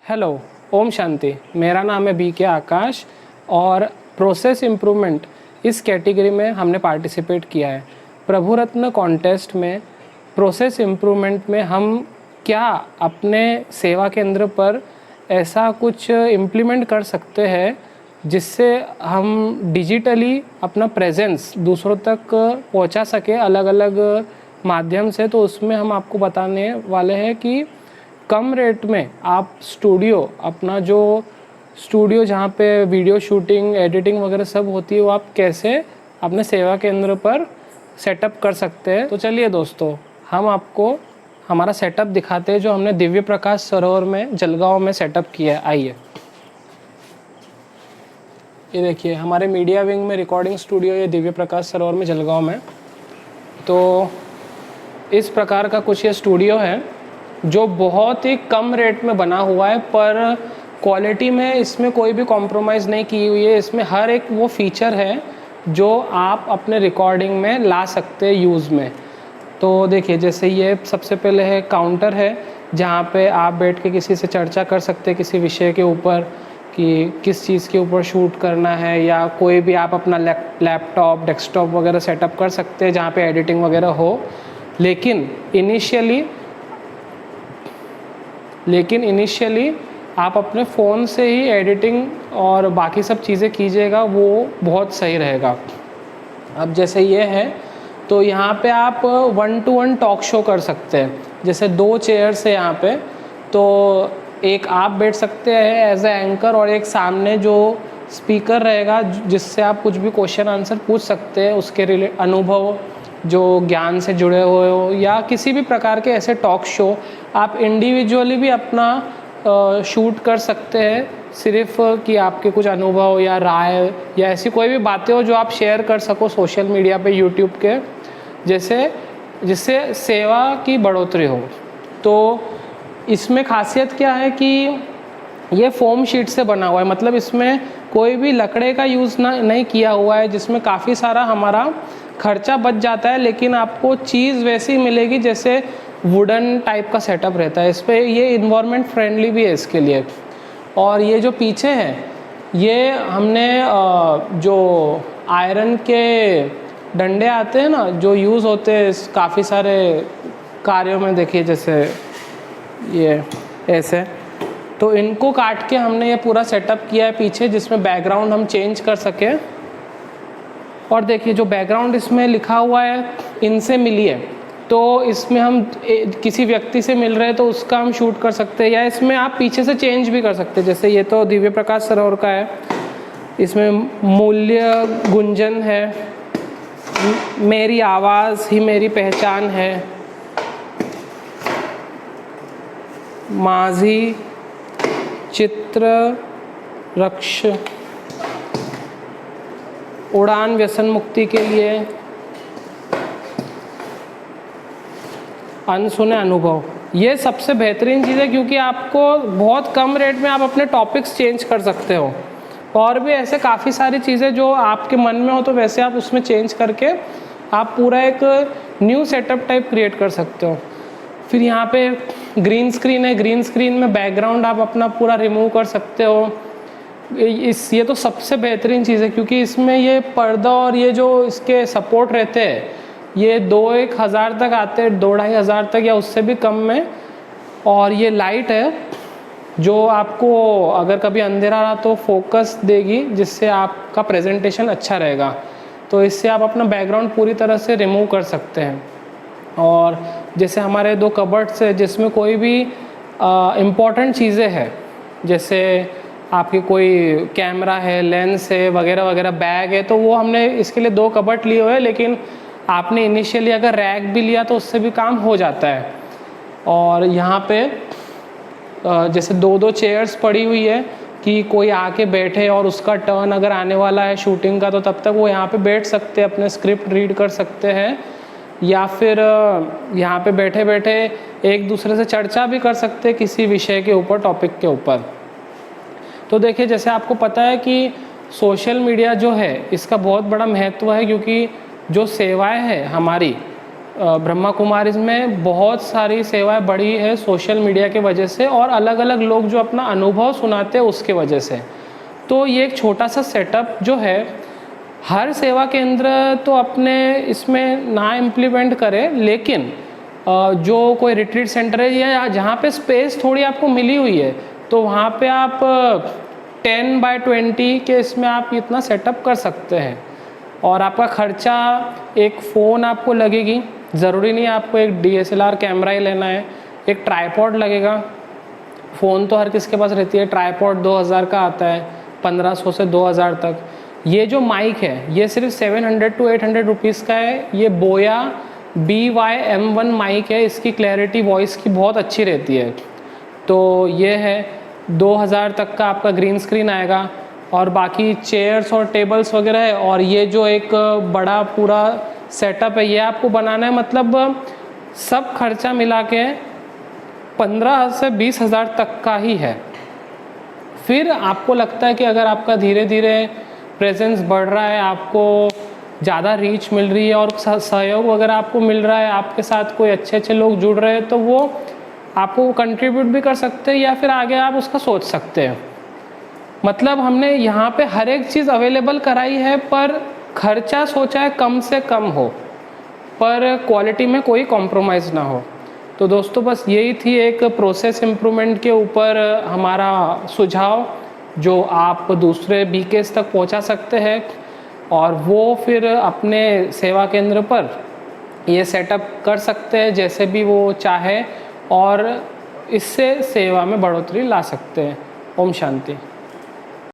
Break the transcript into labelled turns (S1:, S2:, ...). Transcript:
S1: Hello, Om Shanti. मेरा नाम है BK आकाश और प्रोसेस इम्प्रूवमेंट इस कैटेगरी में हमने पार्टिसिपेट किया है। प्रभु रत्न कॉन्टेस्ट में प्रोसेस इम्प्रूवमेंट में हम क्या अपने सेवा केंद्र पर ऐसा कुछ इम्प्लीमेंट कर सकते हैं जिससे हम डिजिटली अपना प्रेजेंस दूसरों तक पहुंचा सके अलग अलग माध्यम से। तो उसमें हम आपको बताने वाले हैं कि कम रेट में आप अपना जो स्टूडियो जहाँ पे वीडियो शूटिंग एडिटिंग वगैरह सब होती है वो आप कैसे अपने सेवा केंद्र पर सेटअप कर सकते हैं। तो चलिए दोस्तों, हम आपको हमारा सेटअप दिखाते हैं जो हमने दिव्य प्रकाश सरोवर में जलगांव में सेटअप किया है। आइए, ये देखिए हमारे मीडिया विंग में रिकॉर्डिंग स्टूडियो ये दिव्य प्रकाश सरोवर में जलगांव में। तो इस प्रकार का कुछ ये स्टूडियो है जो बहुत ही कम रेट में बना हुआ है, पर क्वालिटी में इसमें कोई भी कॉम्प्रोमाइज़ नहीं की हुई है। इसमें हर एक वो फीचर है जो आप अपने रिकॉर्डिंग में ला सकते हैं यूज़ में। तो देखिए, जैसे ये सबसे पहले है काउंटर है जहाँ पे आप बैठ के किसी से चर्चा कर सकते हैं किसी विषय के ऊपर कि किस चीज़ के ऊपर शूट करना है, या कोई भी आप अपना लैपटॉप डेस्कटॉप वगैरह सेटअप कर सकते हैं जहाँ पे एडिटिंग वगैरह हो। लेकिन इनिशियली आप अपने फ़ोन से ही एडिटिंग और बाकी सब चीज़ें कीजिएगा, वो बहुत सही रहेगा। अब जैसे ये है तो यहाँ पे आप 1-to-1 टॉक शो कर सकते हैं। जैसे 2 चेयर्स है यहाँ पे, तो एक आप बैठ सकते हैं एज ए एंकर और एक सामने जो स्पीकर रहेगा जिससे आप कुछ भी क्वेश्चन आंसर पूछ सकते हैं, उसके अनुभव जो ज्ञान से जुड़े हुए हो या किसी भी प्रकार के ऐसे टॉक शो आप इंडिविजुअली भी अपना शूट कर सकते हैं। सिर्फ कि आपके कुछ अनुभव या राय या ऐसी कोई भी बातें हो जो आप शेयर कर सको सोशल मीडिया पे यूट्यूब के जिससे सेवा की बढ़ोतरी हो। तो इसमें खासियत क्या है कि ये फोम शीट से बना हुआ है, मतलब इसमें कोई भी लकड़े का यूज़ नहीं किया हुआ है, जिसमें काफ़ी सारा हमारा खर्चा बच जाता है, लेकिन आपको चीज़ वैसी मिलेगी जैसे वुडन टाइप का सेटअप रहता है। इस पर ये इन्वायरमेंट फ्रेंडली भी है इसके लिए। और ये जो पीछे है ये हमने जो आयरन के डंडे आते हैं ना जो यूज़ होते हैं काफ़ी सारे कार्यों में, देखिए जैसे ये ऐसे, तो इनको काट के हमने ये पूरा सेटअप किया है पीछे, जिसमें बैकग्राउंड हम चेंज कर सकें। और देखिए जो बैकग्राउंड इसमें लिखा हुआ है इनसे मिलिए, तो इसमें हम किसी व्यक्ति से मिल रहे हैं तो उसका हम शूट कर सकते हैं, या इसमें आप पीछे से चेंज भी कर सकते हैं। जैसे ये तो दिव्य प्रकाश सरोवर का है, इसमें मूल्य गुंजन है, मेरी आवाज़ ही मेरी पहचान है, माझी चित्र रक्ष, उड़ान व्यसन मुक्ति के लिए, अनसुने अनुभव। ये सबसे बेहतरीन चीज़ है क्योंकि आपको बहुत कम रेट में आप अपने टॉपिक्स चेंज कर सकते हो। और भी ऐसे काफ़ी सारी चीज़ें जो आपके मन में हो तो वैसे आप उसमें चेंज करके आप पूरा एक न्यू सेटअप टाइप क्रिएट कर सकते हो। फिर यहाँ पे ग्रीन स्क्रीन है, ग्रीन स्क्रीन में बैकग्राउंड आप अपना पूरा रिमूव कर सकते हो। ये तो सबसे बेहतरीन चीज़ है क्योंकि इसमें ये पर्दा और ये जो इसके सपोर्ट रहते हैं ये 2-1 हज़ार तक आते हैं, 2-2.5 हज़ार तक या उससे भी कम में। और ये लाइट है जो आपको अगर कभी अंधेरा रहा तो फोकस देगी, जिससे आपका प्रेजेंटेशन अच्छा रहेगा। तो इससे आप अपना बैकग्राउंड पूरी तरह से रिमूव कर सकते हैं। और जैसे हमारे 2 कबर्ड्स है जिसमें कोई भी इम्पॉर्टेंट चीज़ें हैं, जैसे आपकी कोई कैमरा है, लेंस है वगैरह वगैरह, बैग है, तो वो हमने इसके लिए 2 कबर्ड लिए हुए हैं। लेकिन आपने इनिशियली अगर रैक भी लिया तो उससे भी काम हो जाता है। और यहाँ पे जैसे 2-2 चेयर्स पड़ी हुई है कि कोई आके बैठे और उसका टर्न अगर आने वाला है शूटिंग का तो तब तक वो यहाँ पे बैठ सकते हैं, अपने स्क्रिप्ट रीड कर सकते हैं, या फिर यहाँ पे बैठे बैठे एक दूसरे से चर्चा भी कर सकते हैं किसी विषय के ऊपर, टॉपिक के ऊपर। तो देखिए जैसे आपको पता है कि सोशल मीडिया जो है इसका बहुत बड़ा महत्व है, क्योंकि जो सेवाएं हैं हमारी ब्रह्मा कुमारीज में बहुत सारी सेवाएं बढ़ी है सोशल मीडिया के वजह से, और अलग अलग लोग जो अपना अनुभव सुनाते हैं उसके वजह से। तो ये एक छोटा सा सेटअप जो है, हर सेवा केंद्र तो अपने इसमें ना इम्प्लीमेंट करे, लेकिन जो कोई रिट्रीट सेंटर है या जहाँ पे स्पेस थोड़ी आपको मिली हुई है, तो वहाँ पे आप 10x20 के इसमें आप इतना सेटअप कर सकते हैं। और आपका खर्चा, एक फ़ोन आपको लगेगी, ज़रूरी नहीं आपको एक DSLR कैमरा ही लेना है, एक ट्राईपॉड लगेगा। फ़ोन तो हर किसी के पास रहती है, ट्राईपॉड 2000 का आता है, 1500 से 2000 तक। ये जो माइक है ये सिर्फ 700 to 800 रुपीज़ का है। ये बोया BY-M1 माइक है, इसकी क्लैरिटी वॉइस की बहुत अच्छी रहती है। तो ये है 2000 तक का आपका ग्रीन स्क्रीन आएगा, और बाकी चेयर्स और टेबल्स वगैरह है। और ये जो एक बड़ा पूरा सेटअप है ये आपको बनाना है, मतलब सब खर्चा मिला के 15 से 20 हज़ार तक का ही है। फिर आपको लगता है कि अगर आपका धीरे धीरे प्रेजेंस बढ़ रहा है, आपको ज़्यादा रीच मिल रही है और सहयोग वगैरह आपको मिल रहा है, आपके साथ कोई अच्छे अच्छे लोग जुड़ रहे हैं, तो वो आपको कंट्रीब्यूट भी कर सकते हैं या फिर आगे आप उसका सोच सकते हैं। मतलब हमने यहाँ पे हर एक चीज़ अवेलेबल कराई है, पर खर्चा सोचा है कम से कम हो, पर क्वालिटी में कोई कॉम्प्रोमाइज़ ना हो। तो दोस्तों बस यही थी एक प्रोसेस इम्प्रूवमेंट के ऊपर हमारा सुझाव, जो आप दूसरे BKs तक पहुँचा सकते हैं, और वो फिर अपने सेवा केंद्र पर ये सेटअप कर सकते हैं जैसे भी वो चाहे, और इससे सेवा में बढ़ोतरी ला सकते हैं। ओम शांति।